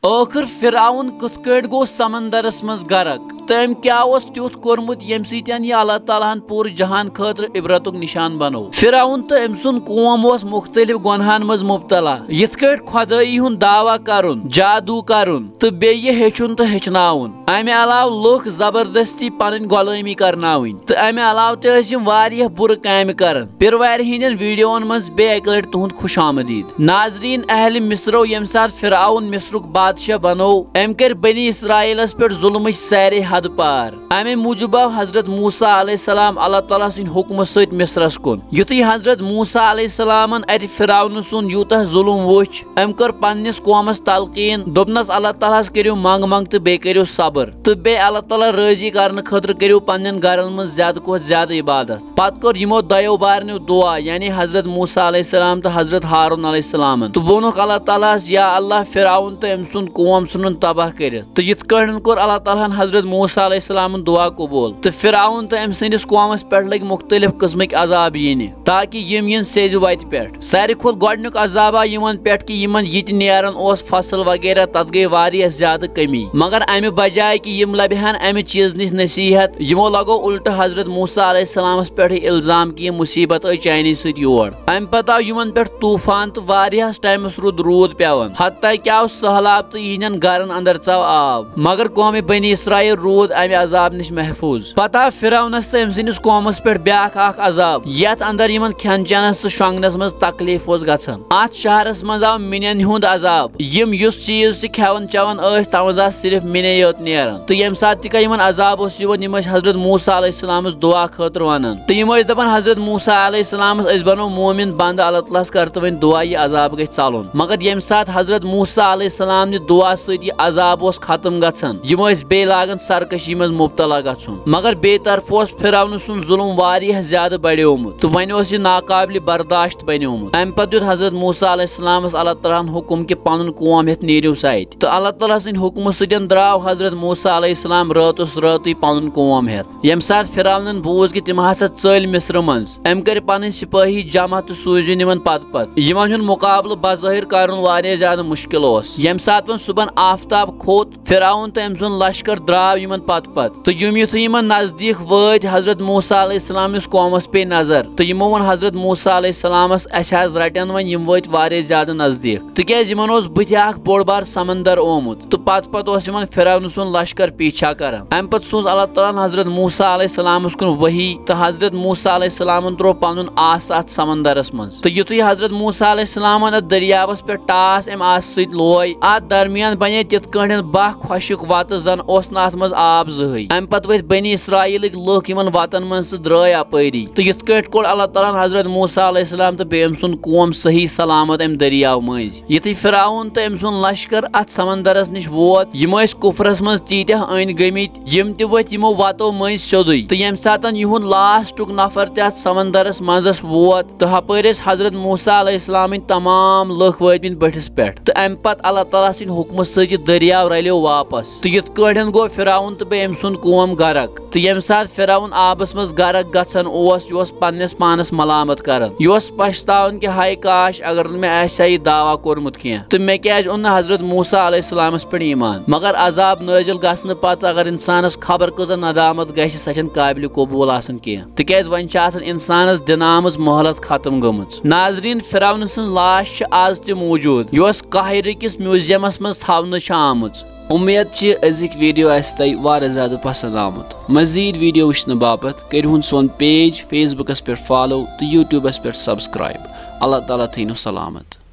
آخر فرعون کت کٹ گو سمندرس مز غرق تم کیا تیت کورمت یم سن یہ اللہ تعالیٰ پور جہان خاطر عبرت نشان بنو فرعون تو ام سن قوم مختلف گناہن مز مبتلا یت کٹ خدائی ہند دعوی کرن جادو کرن تو بیہ ہیچن تو ہچناون امہ علاوہ لوک زبردستی پن غلامی کرناون تو امہ علاوہ تم واریاہ بر کام کرن پیروار ہندین ویڈیون مز بے اک لٹ تہند خوش آمدید ناظرین اہل مصرو یم سات فرعون مصرک بادشاہ بنو ام کر بنی اسرائیلس پہ ظلم سارے حد پار امہ موجوب آو حضرت موسیٰ علیہ السلام اللہ تعالیٰ سن حکم ست مصرس کن یتھی حضرت موسیٰ علیہ السلام ات فرعون سن یوتہ ظلم وچ ام کر پنس قومس تلقین دوپنس اللہ تعالیٰ کرو منگ منگ تو بے کرو صبر تو بے اللہ تعالیٰ راضی کرنے خاطر کرو پنن گرن من زیادہ کھت زیادہ عبادت پتہ کر یمو دیو بارنو دعا یعنی حضرت موسیٰ علیہ السلام تو حضرت ہارون علیہ السلام تو وونک اللہ تعالیٰ یا اللہ فرعون تو ام سن قوم سن تباہ کرت تو یت کٹن کور اللہ تعالیٰ حضرت موسیٰ علیہ السلام دعا قبول تو فرعون تو ام سندس قومس پہ لگ مختلف قسمک عذاب ین تاکہ یم سیز وت پہ ساری کھت گڈنیک عذاب آ یمن پہ کہ یمن یہ نیران اوس فصل وغیرہ تت گئی واریاہ زیادہ کمی مگر امہ بجائے کہ یم لبہن امہ چیز نش نصیحت یمو لگو الٹہ حضرت موسیٰ علیہ السلام پہ الزام کہ مصیبت آئی چینی ست یور ام پتہ آو یمن پہ طوفان تو واریاہس ٹائمس رود پیوان حتیٰ کہ آو سہلاب تو یہن گرن اندر ژاو آب مگر قوم بنی اسرائیل رود امہ عذاب نش محفوظ پتہ فرعونس تو ام سندس قومس پہ بیاکھ اخ عذاب یت اندر یمن کھین چینس تو شونگنس مز تکلیف گژھان ات شہرس مز آو منین ہند عذاب یم یس چیز تہ کھیون چون ٲسۍ تتھ مز صرف منے یوت نیران تو یم سات تہ یمن عذاب اوس یوان یم حضرت موسیٰ علیہ السلام دعا خاطر ونان تو یم دپان حضرت موسیٰ علیہ السلام اس بنو مومن بند اللہ تعالیٰ کر تو ون دعا یہ عذاب گژھِ ژلُن مگر یم سات حضرت موسیٰ علیہ السلام دعا ست یہ عذاب اوس ختم گژھان یم بے لاگان سرکشی مز مبتلا گژھُن مگر بے طرف اوس فرعون سن ظلم واریاہ زیادہ بڑیومت تو ون اوس یہ ناقابل برداشت بنیومت ام پتہ دیت حضرت موسیٰ علیہ السلام اللہ تعالیٰ حکم کہ پنن قوم ہیت نیرو سات تو اللہ تعالیٰ سن حکم ستن دراو حضرت موسیٰ علیہ السلام راتس راتی پنن قوم ہیت یم سات فرعون بوز کہ تم ہسا ژٔلۍ مصر مز ام کر پنن سپاہی جمع تو سوزن یمن پتہ پتہ یمن ہند مقابلہ بظاہر کرن واریاہ زیادہ مشکل اوس یم سات ون صبحن آفتاب کھوت فرعون تو ام سن لشکر دراو یمن پتہ پتہ تو یم یتھ یمن نزدیک وٲتۍ حضرت موسیٰ علیہ السلام قومس پے نظر تو یمو ون حضرت موسیٰ علیہ السلامس اس رٹن ون یم وٲتۍ واریاہ زیادہ نزدیک تکیاز یمن اوس بٕتھِ اکھ بوڑ بار سمندر آمُت تو پتہ پتہ اوس یمن فرعون سن لشکر پیچھا کران ام پتہ سوز اللہ تعالیٰ حضرت موسیٰ علیہ السلام کن وحی تو حضرت موسیٰ علیہ السلام ترو پنن آس ات سمندرس مز تو یتھُے حضرت موسیٰ علیہ السلام ات دریاوس پہ ٹاس ام آس ست لوے ات درمیان بنے تت کٲٹھۍ باہ خۄشک وتہٕ زن اوس نہٕ اتھ مز آب زٕہٕے ام پتہ ؤتھۍ بنی اسرائیلٕکۍ لُکھ یمن وتن مز تہٕ درٛاے اپٲری تو یتھ کٲٹھۍ کوٚڑ اللہ تعالیٰ حضرت موسیٰ علیہ السلام تو بیٚیہِ أمۍ سُنٛد قوم صحیح سلامت ام دریاو مٔنٛزۍ یتھُے فرعون تو أمۍ سُنٛد لشکر ات سمندرس نش ووت یم ٲسۍ کفرس مز تیٖتیاہ أنۍ گٔمٕتۍ یم تہِ ؤتھۍ یمو وتو مٔنٛزۍ سیوٚدُے تو ییٚمہِ ساتن یِہُنٛد لاسٹُک نفر تہِ اتھ سمندرس منٛزس ووت تو ہپٲرۍ ٲسۍ حضرت موسیٰ علیہ السلامٕنۍ تمام لُکھ وٲتمٕتۍ بٔٹھِس پٮ۪ٹھ تو امہِ پتہٕ اللہ تعالیٰ سٕنٛدِ حُکمہٕ سۭتۍ یہِ دریاو رلیو واپس تو یِتھ کٲٹھۍ گوٚو فرعون تہٕ بیٚیہِ أمۍ سُنٛد قوم غرق تو ییٚمہِ ساتہٕ فرعون آبس مز غرق گژھان اوس یہِ اوس پننس پانس ملامت کران یہِ اوس پشتاوان کہ ہاے کاش اگر نہٕ مےٚ آسہِ ہا یہِ دعوا کوٚرمُت کینٛہہ تہٕ مےٚ کیازِ اوٚن نہٕ حضرت موسیٰ علیہ السلامس پٮ۪ٹھ ایمان مگر عذاب نٲزل گژھنہٕ پتہٕ اگر انسانس خبر کۭژاہ ندامت گژھِ سۄ چھنہٕ قابلِ قبوٗل آسان کینٛہہ تِکیازِ وۄنۍ چھِ آسان انسانس دِنہٕ آمٕژ مہلت ختم گٔمٕژ ناظریٖن فرعون سٕنٛز لاش چھِ آز تہِ موٗجوٗد یۄس قاہرٕ کِس میوٗزیمس منٛز تھاونہٕ چھِ آمٕژ امید چھ أزِکۍ ویڈیو آسہِ تۄہہِ واریاہ زیادٕ پسنٛد آمُت مزیٖد ویڈیو وٕچھنہٕ باپتھ کٔرۍہُن سون پیج فیس بُکس پٮ۪ٹھ فالو تہٕ یوٗٹیوٗبس پٮ۪ٹھ سبسکرایب اللہ تعالیٰ تھٲینو سلامت